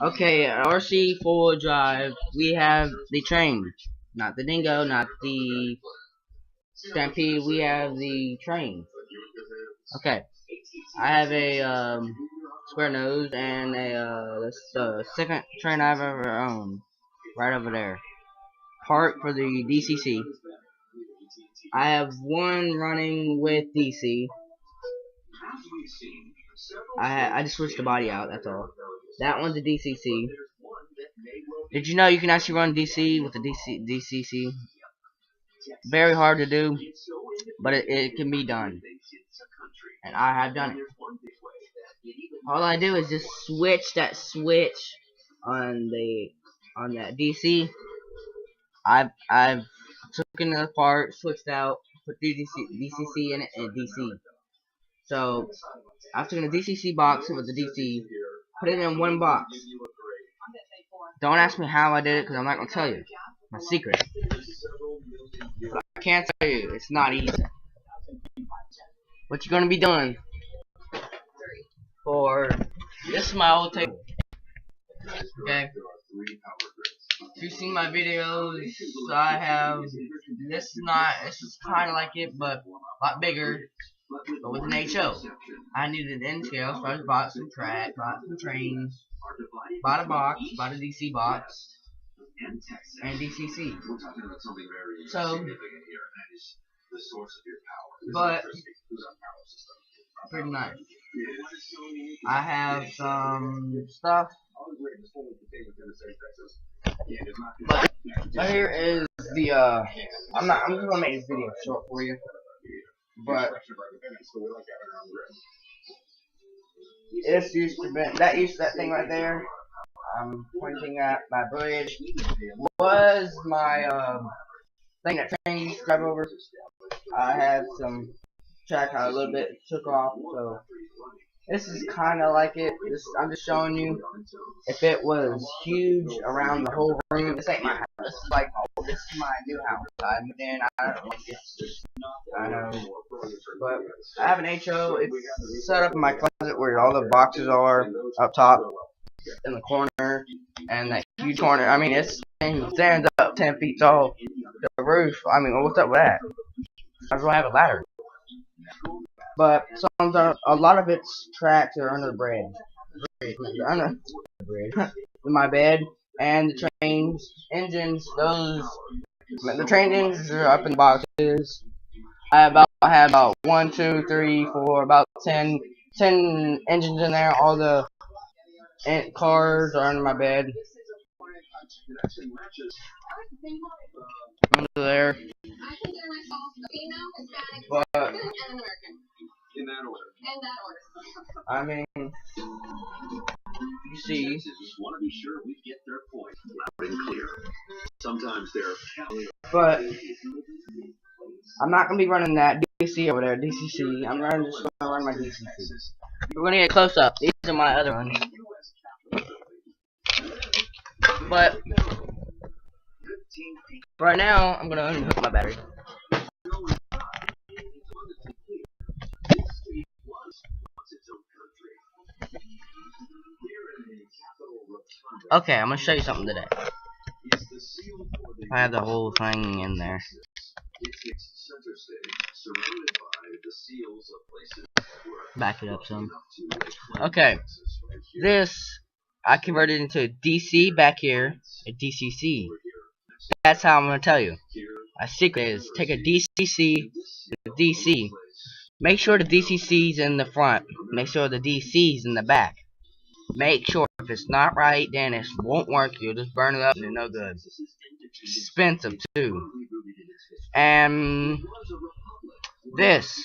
Okay, RC 4 drive. We have the train, not the dingo, not the stampede. We have the train. Okay, I have a square nose and a that's the second train I've ever owned. Right over there. Part for the DCC. I have one running with DC. I just switched the body out. That's all. That one's a DCC. Did you know you can actually run DC with the DCC? Very hard to do, but it can be done, and I have done it. All I do is just switch that switch on that DC. I've taken it apart, switched out, put DCC in it, and DC. So I've taken a DCC box with the DC, put it in one box. Don't ask me how I did it, because I'm not gonna tell you. My secret. But I can't tell you. It's not easy. What you're gonna be doing for this is my old table. Okay. If you've seen my videos, I have this is kinda like it, but a lot bigger, but with an HO. I needed an N scale, so I just bought some track, bought some trains, bought a box, bought a DC box, and DCC. So, but pretty nice. I have some stuff. But here is the I'm just gonna make this video short for you. But this used to be that thing right there. I'm pointing at my bridge. Was my thing that train used to drive over. I had some track out a little bit, took off, so this is kind of like it. I'm just showing you. If it was huge around the whole room, this ain't my house. This is like, oh, this is my new house. I moved in. I don't like it. I know, but I have an HO. It's set up in my closet where all the boxes are up top in the corner, and that huge corner. I mean, it stands up 10 feet tall. The roof. I mean, what's up with that? I just want to have a ladder. But a lot of its tracks are under the bridge. Under the bridge. In my bed, and the trains, engines, the train engines are up in boxes. I have about 1, 2, 3, 4, about 10 engines in there. All the cars are under my bed. Under there. But I mean, you see, but I'm not gonna be running that DC over there, DCC. I'm just gonna run my DCC. We're gonna get close up. These are my other ones. But right now, I'm gonna unhook my battery. Okay, I'm gonna show you something today. I have the whole thing in there. Back it up some. Okay, this I converted into a DC back here, a DCC. That's how I'm gonna tell you. My secret is take a DCC, a DC. Make sure the DCC's in the front. Make sure the DC's in the back. Make sure if it's not right, then it won't work. You'll just burn it up and it's no good. Expensive too. And this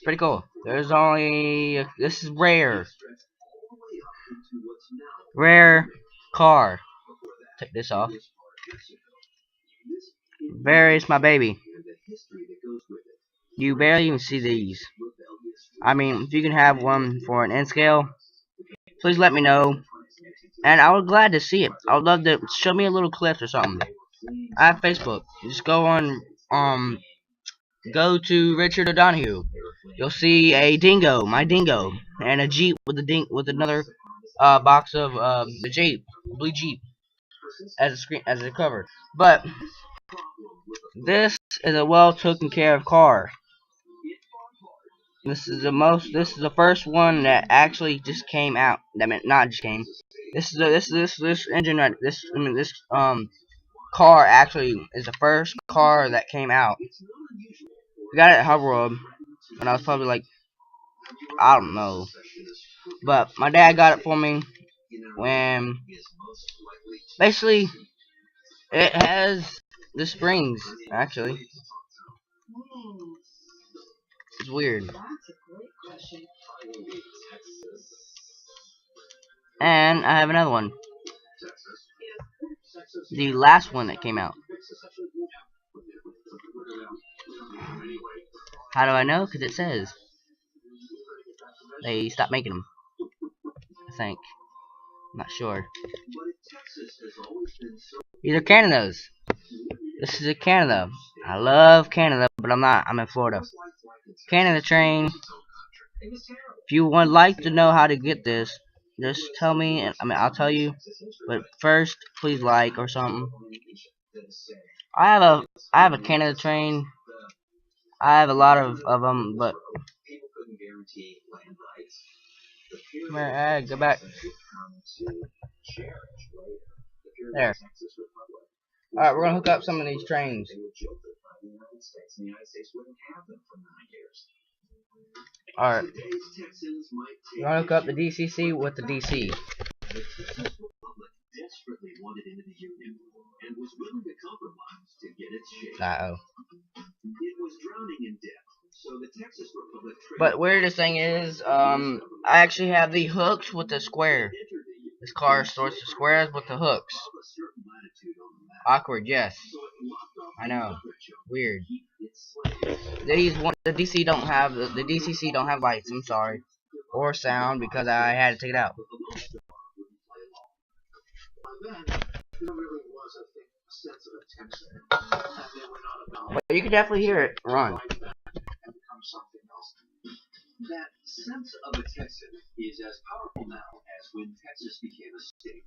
pretty cool. There's only this is rare car. Take this off. It's my baby. You barely even see these. I mean, if you can have one for an N scale, please let me know. And I would glad to see it. I would love to show me a little clip or something. I have Facebook. Just go on go to Richard O'Donohue. You'll see a dingo, my dingo, and a Jeep with another box of the Jeep, blue Jeep, as a screen as a cover. But this is a well taken care of car. This is the first one that actually just came out. That meant not just came. This engine right. This car actually is the first car that came out. We got it at Hub World when I was probably like, I don't know, but my dad got it for me when basically it has the springs actually. It's weird. And I have another one. The last one that came out. How do I know? Because it says they stopped making them, I think. I'm not sure. These are Canadas. This is a Canada. I love Canada, but I'm not. I'm in Florida. Canada train. If you would like to know how to get this, just tell me. I'll tell you. But first, please like or something. I have a Canada train. I have a lot of them, but come here, go back. There. Alright, we're gonna hook up some of these trains. Alright. We're gonna hook up the DCC with the DC. Uh-oh. But weirdest thing is, I actually have the hooks with the square. This car sorts the squares with the hooks. Awkward, yes. I know. Weird. The DC don't have the DCC don't have lights. I'm sorry, or sound because I had to take it out. But you can definitely hear it run. That sense of a Texan is as powerful now as when Texas became a state.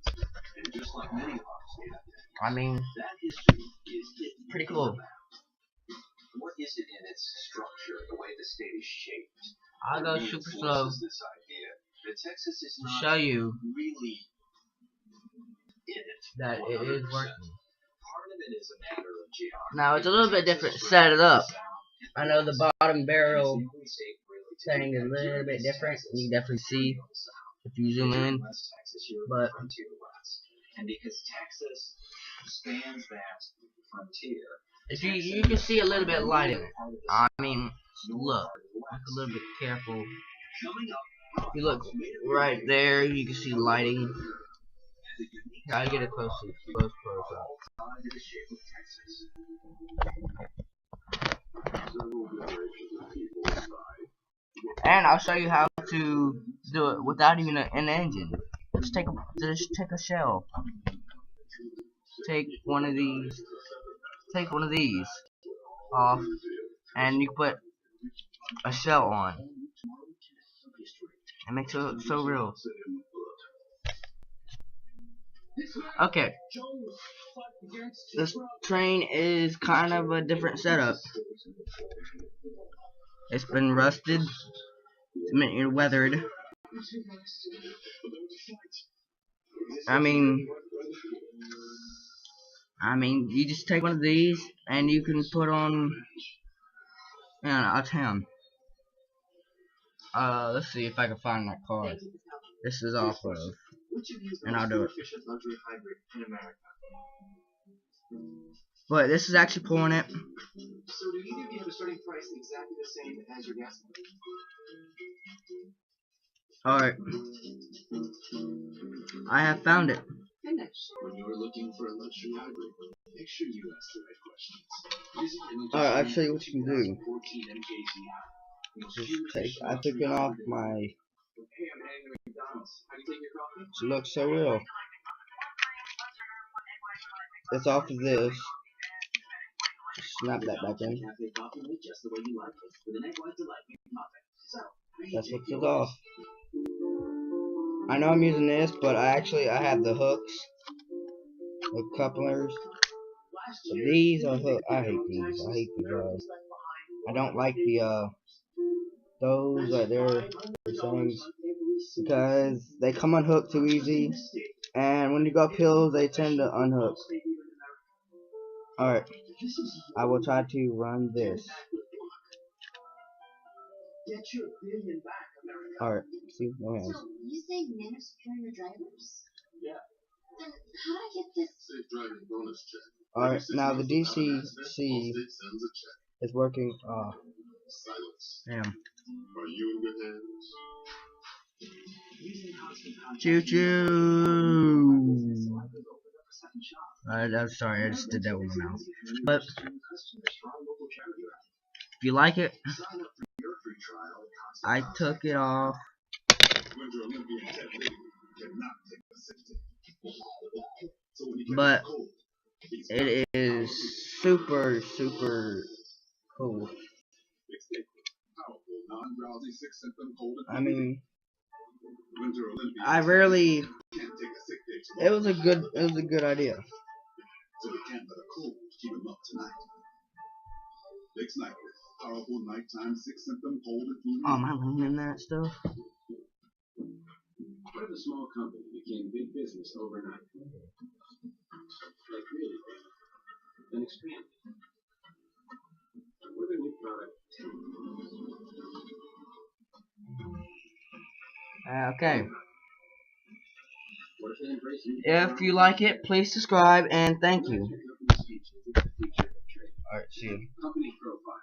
And just like many of our state, I mean, that history is pretty cool. What is it in its structure, the way the state is shaped? I'll go super slow to show you really that it is working. Now it's a little bit different. Set it up. I know the bottom barrel thing is a little bit different. You can definitely see if you zoom in, but if you can see a little bit of light in it. I mean, look a little bit careful. If you look right there, you can see lighting. Gotta get it close up. And I'll show you how to do it without even an engine. Just take a shell. Take one of these off, and you put a shell on. It makes it look so real. Okay. This train is kind of a different setup. It's been rusted, it's weathered. I mean, you just take one of these and you can put on a town. Let's see if I can find that car. This is off of, and I'll do it. But this is actually pulling it. So do either of you have a starting price exactly the same as your gas? Alright. I have found it. When you are looking for a luxury hybrid, make sure you ask the right questions. Alright, I'll show you what you can do. I took it off my. It looks so real. It's off of this. Snap that back in. That's what it's off. I know I'm using this, but I have the hooks, the couplers. But these are hook. I hate these. I hate these. I don't like the those right there, the things, because they come unhooked too easy, and when you go up hills, they tend to unhook. All right, I will try to run this. Alright, see, no hands. So, you say men are securing the drivers? Yeah. Then, how do I get this? Safe driving bonus check. Alright, now the DCC is working. Silence. Damn. Are you in good hands? Choo choo! I'm sorry, I just did that with my mouth. But, if you like it, I took it off. But it is super, super cool. I mean, I rarely. It was a good idea. So we can't let a cold keep him up tonight. Next night, powerful nighttime 6-symptom cold and flu. Oh, am I learning that stuff? What if a small company became big business overnight? Like really big. Then expand. What if a new product? Okay. What if they embrace new? If you like it, please subscribe and thank you. Alright, see you. Company profile.